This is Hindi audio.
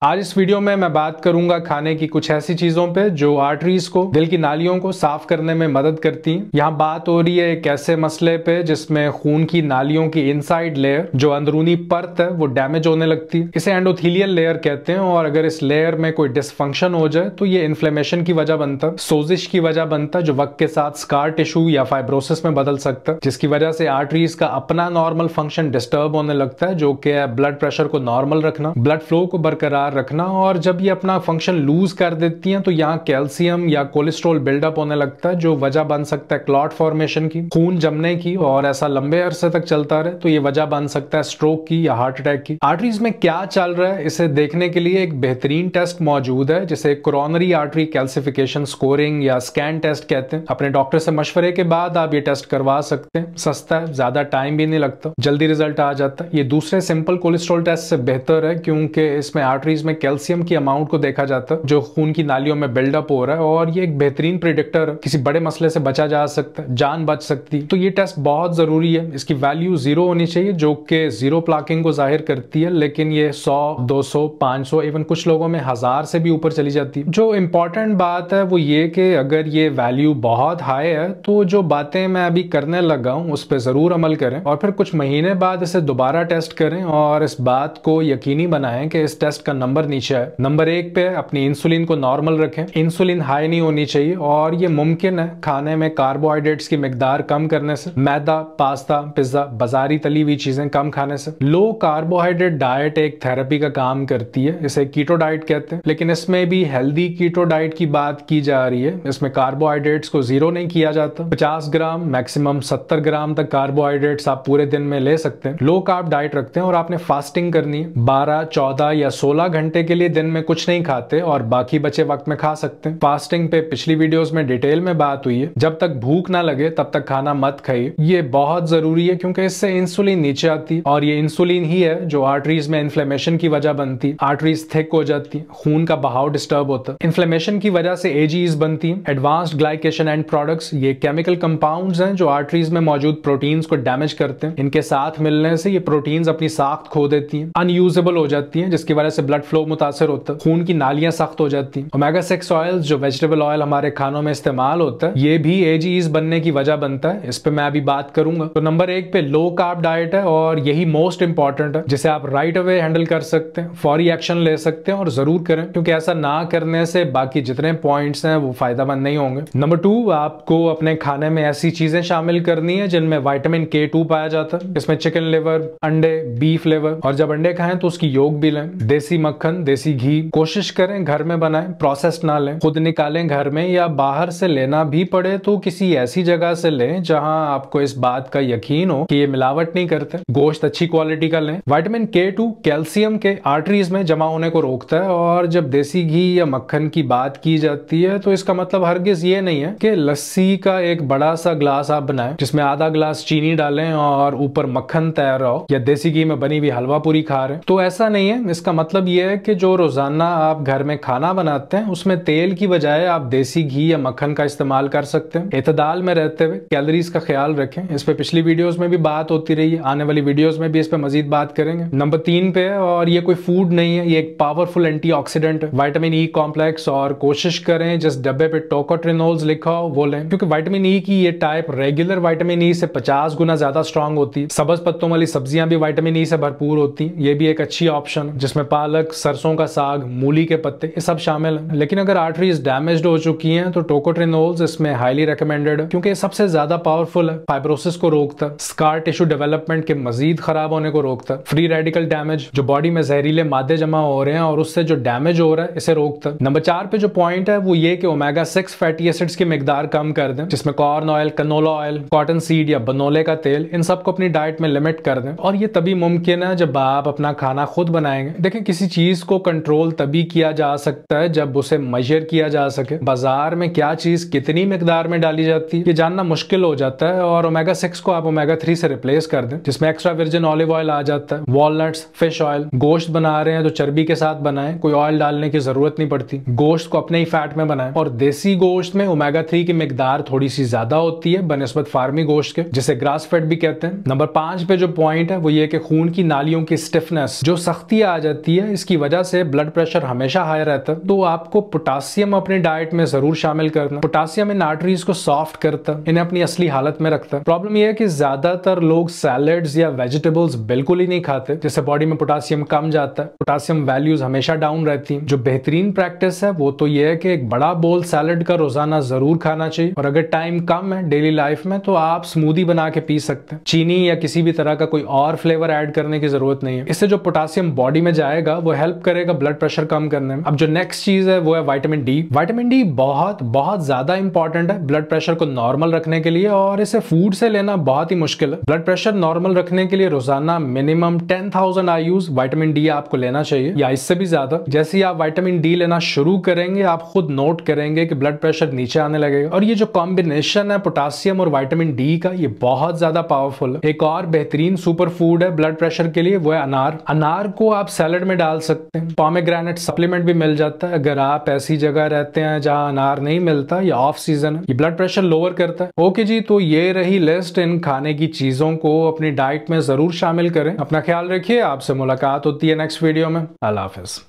आज इस वीडियो में मैं बात करूंगा खाने की कुछ ऐसी चीजों पे जो आर्टरीज को, दिल की नालियों को साफ करने में मदद करती हैं। यहाँ बात हो रही है एक ऐसे मसले पे जिसमें खून की नालियों की इनसाइड लेयर, जो अंदरूनी परत है, वो डैमेज होने लगती है। इसे एंडोथेलियल लेयर कहते हैं और अगर इस लेयर में कोई डिसफंक्शन हो जाए तो ये इन्फ्लेमेशन की वजह बनता है, सोजिश की वजह बनता है, जो वक्त के साथ स्कार टिश्यू या फाइब्रोसिस में बदल सकता है, जिसकी वजह से आर्टरीज का अपना नॉर्मल फंक्शन डिस्टर्ब होने लगता है, जो कि ब्लड प्रेशर को नॉर्मल रखना, ब्लड फ्लो को बरकरार रखना। और जब ये अपना फंक्शन लूज कर देती हैं तो यहाँ कैल्शियम या कोलेस्ट्रॉल बिल्डअप होने लगता है, जो वजह बन सकता है क्लॉट फॉर्मेशन की, खून जमने की, और ऐसा लंबे अरसे तक चलता रहे तो ये वजह बन सकता है स्ट्रोक की या हार्ट अटैक की। आर्टरीज में क्या चल रहा है इसे देखने के लिए एक बेहतरीन टेस्ट मौजूद है, जिसे कोरोनरी आर्टरी कैल्सिफिकेशन स्कोरिंग या स्कैन टेस्ट कहते हैं। अपने डॉक्टर से मशवरे के बाद आप ये टेस्ट करवा सकते हैं। सस्ता है, ज्यादा टाइम भी नहीं लगता, जल्दी रिजल्ट आ जाता है। ये दूसरे सिंपल कोलेस्ट्रॉल टेस्ट से बेहतर है क्योंकि इसमें आर्टरीज में कैल्शियम की अमाउंट को देखा जाता है जो खून की नालियों में बिल्डअप हो रहा है, और ये एक बेहतरीन प्रिडिक्टर है, किसी बड़े मसले से बचा जा सकता है, जान बच सकती है। तो ये टेस्ट बहुत जरूरी है। इसकी वैल्यू 0 होनी चाहिए जो कि जीरो प्लाकिंग को जाहिर करती है, लेकिन ये 100, 200, 500, इवन कुछ लोगों में 1000 से भी ऊपर चली जाती है। जो इंपॉर्टेंट बात है वो ये कि अगर ये वैल्यू बहुत हाई है तो जो बातें मैं अभी करने लगा हूं उस पर जरूर अमल करें, और फिर कुछ महीने बाद इसे दोबारा टेस्ट करें और इस बात को यकीनी बनाएं कि इस टेस्ट का नंबर नीचे है। नंबर 1 पे अपनी इंसुलिन को नॉर्मल रखें। इंसुलिन हाई नहीं होनी चाहिए और ये मुमकिन है खाने में कार्बोहाइड्रेट्स की मिकदार कम करने से, मैदा, पास्ता, पिज्जा, बाजारी तली हुई चीजें कम खाने से। लो कार्बोहाइड्रेट डाइट एक थेरेपी का काम करती है, इसे कीटो डाइट कहते हैं, लेकिन इसमें भी हेल्दी कीटो डाइट की बात की जा रही है। इसमें कार्बोहाइड्रेट्स को जीरो नहीं किया जाता। 50 ग्राम मैक्सिमम 70 ग्राम तक कार्बोहाइड्रेट्स आप पूरे दिन में ले सकते हैं। लो कार्ब डाइट रखते हैं और आपने फास्टिंग करनी है। 12, 14 या 16 घंटे के लिए दिन में कुछ नहीं खाते और बाकी बचे वक्त में खा सकते हैं। फास्टिंग पे पिछली वीडियोस में डिटेल में बात हुई है। जब तक भूख ना लगे तब तक खाना मत खाइए। ये बहुत जरूरी है क्योंकि इससे इंसुलिन नीचे आती है और ये इंसुलिन ही है जो आर्टरीज में इन्फ्लेमेशन की वजह बनती है। आर्टरीज थिक हो जाती है, खून का बहाव डिस्टर्ब होता है। इन्फ्लेमेशन की वजह से एजीज बनती है, एडवांस्ड ग्लाइकेशन एंड प्रोडक्ट्स। ये केमिकल कंपाउंड्स हैं जो आर्टरीज में मौजूद प्रोटीन्स को डैमेज करते हैं। इनके साथ मिलने से ये प्रोटीन्स अपनी साख्त खो देती हैं, अनयूजेबल हो जाती हैं, जिसकी वजह से ब्लड फ्लो मुतासर होता है, खून की नालियां सख्त हो जाती हैं। ओमेगा 6 ऑयल्स जो वेजिटेबल ऑयल हमारे खानों में इस्तेमाल होता है, ये भी एजीज बनने की वजह बनता है। इस पे मैं अभी बात करूंगा। तो नंबर 1 पे लो कार्ब डाइट है और यही मोस्ट इंपॉर्टेंट है, जिसे आप राइट अवे हैंडल कर सकते हैं, फौरी एक्शन ले सकते हैं और जरूर करें, क्योंकि ऐसा ना करने से बाकी जितने पॉइंट्स हैं वो फायदेमंद नहीं होंगे। नंबर 2, आपको अपने खाने में ऐसी चीजें शामिल करनी है जिनमें विटामिन K2 पाया जाता है। इसमें चिकन लिवर, अंडे, बीफ लिवर, और जब अंडे खाएं तो उसकी योक भी लें। देसी मक्खन, देसी घी कोशिश करें घर में बनाएं, प्रोसेस ना लें। खुद निकालें घर में, या बाहर से लेना भी पड़े तो किसी ऐसी जगह से लें जहां आपको इस बात का यकीन हो कि ये मिलावट नहीं करते। गोश्त अच्छी क्वालिटी का लें। विटामिन K2 कैल्शियम के आर्टरीज में जमा होने को रोकता है, और जब देसी घी या मक्खन की बात की जाती है तो इसका मतलब हरगिज ये नहीं है कि लस्सी का एक बड़ा सा ग्लास आप बनाएं जिसमें आधा ग्लास चीनी डालें और ऊपर मक्खन तैयार हो, या देसी घी में बनी हुई हलवा पूरी खा रहे हैं। तो ऐसा नहीं है। इसका मतलब ये है कि जो रोजाना आप घर में खाना बनाते हैं उसमें तेल की बजाय आप देसी घी या मक्खन का इस्तेमाल कर सकते हैं। एतदाल में रहते हुए कैलोरीज का ख्याल रखें। इस पे पिछली वीडियोस में भी बात होती रही है, आने वाली वीडियोस में भी इस पे मजीद बात करेंगे। नंबर 3 पे, और ये कोई फूड नहीं है, ये एक पावरफुल एंटीऑक्सीडेंट है, विटामिन ई कॉम्प्लेक्स। और कोशिश करें जिस डब्बे पे टोकोट्रिनोल्स लिखा हो वो लें, क्योंकि विटामिन ई की ये टाइप रेगुलर विटामिन ई से 50 गुना ज्यादा स्ट्रांग होती है। सब्ज पत्तों वाली सब्जियां भी विटामिन ई से भरपूर होती हैं, ये भी एक अच्छी ऑप्शन है, जिसमें पालक, सरसों का साग, मूली के पत्ते, ये सब शामिल है। लेकिन अगर आर्टरीज डैमेज्ड हो चुकी हैं तो टोकोट्रिनोल्स इसमें हाईली रिकमेंडेड है, क्योंकि सबसे ज्यादा पावरफुल है, फाइब्रोसिस को रोकता है, स्कार टिश्यू डेवलपमेंट के मजीद खराब होने को रोकता है, फ्री रेडिकल डैमेज, जो बॉडी में जहरीले मादे जमा हो रहे हैं और उससे जो डैमेज हो रहा है, इसे रोकता है। नंबर 4 पे जो पॉइंट है वो ये कि ओमेगा 6 फैटी एसिड्स की मिकदार कम कर दें, जिसमें corn oil, canola oil, cotton seed या बनोले का तेल, इन सबको अपनी डाइट में लिमिट कर दें। और ये तभी मुमकिन है जब आप अपना खाना खुद बनाएंगे। देखें, किसी चीज को कंट्रोल तभी किया जा सकता है जब उसे मेजर किया जा सके। बाजार में क्या चीज कितनी मिकदार में डाली जाती है ये जानना मुश्किल हो जाता है, और ओमेगा 6 को आप ओमेगा 3 से रिप्लेस कर दें, जिसमें एक्स्ट्रा वर्जिन ऑलिव ऑयल आ जाता है, वॉलनट्स, फिश ऑयल। गोश्त बना रहे हैं तो चर्बी के साथ बनाएं, कोई ऑयल डालने की जरूरत नहीं पड़ती। गोश्त को अपने ही फैट में बनाएं, और देसी गोश्त में ओमेगा 3 की मिकदार थोड़ी सी ज्यादा होती है बनिस्बत फार्मी गोश्त के, जिसे ग्रास फेड भी कहते हैं। नंबर 5 पे जो पॉइंट है वो ये कि खून की नालियों की स्टिफनेस, जो सख्ती आ जाती है, इसकी जिसकी वजह से ब्लड प्रेशर हमेशा हाई रहता है। तो आपको पोटासियम अपनी डाइट में जरूर शामिल करना। पोटासियम इन आर्टरीज को सॉफ्ट करता है, इन्हें अपनी असली हालत में रखता है। प्रॉब्लम यह है कि ज्यादातर लोग सैलेड्स या वेजिटेबल्स बिल्कुल ही नहीं खाते, जिससे बॉडी में पोटासियम कम जाता है। पोटासियम वैल्यूज हमेशा डाउन रहती हैं। जो बेहतरीन प्रैक्टिस है वो तो यह है कि एक बड़ा बोल सैलेड का रोजाना जरूर खाना चाहिए, और अगर टाइम कम है डेली लाइफ में तो आप स्मूदी बना के पी सकते हैं। चीनी या किसी भी तरह का कोई और फ्लेवर ऐड करने की जरूरत नहीं है। इससे जो पोटासियम बॉडी में जाएगा वो हेल्प करेगा ब्लड प्रेशर कम करने में। अब जो नेक्स्ट चीज है वो है विटामिन डी। विटामिन डी बहुत बहुत ज्यादा इंपॉर्टेंट है ब्लड प्रेशर को नॉर्मल रखने के लिए, और इसे फूड से लेना बहुत ही मुश्किल है। ब्लड प्रेशर नॉर्मल रखने के लिए रोजाना मिनिमम 10,000 IUs विटामिन डी आपको लेना चाहिए, या इससे भी ज्यादा। जैसे ही आप विटामिन डी लेना शुरू करेंगे आप खुद नोट करेंगे कि ब्लड प्रेशर नीचे आने लगेगा। और ये जो कॉम्बिनेशन है पोटासियम और विटामिन डी का, ये बहुत ज्यादा पावरफुल है। एक और बेहतरीन सुपर फूड है ब्लड प्रेशर के लिए, वो है अनार। अनार को आप सैलेड में डाल सकते हैं। पोमेग्रेनेट सप्लीमेंट भी मिल जाता है अगर आप ऐसी जगह रहते हैं जहां अनार नहीं मिलता या ऑफ सीजन है। ये ब्लड प्रेशर लोअर करता है। ओके जी, तो ये रही लिस्ट इन खाने की चीजों को अपनी डाइट में जरूर शामिल करें। अपना ख्याल रखिए, आपसे मुलाकात होती है नेक्स्ट वीडियो में। अल्लाह हाफिज।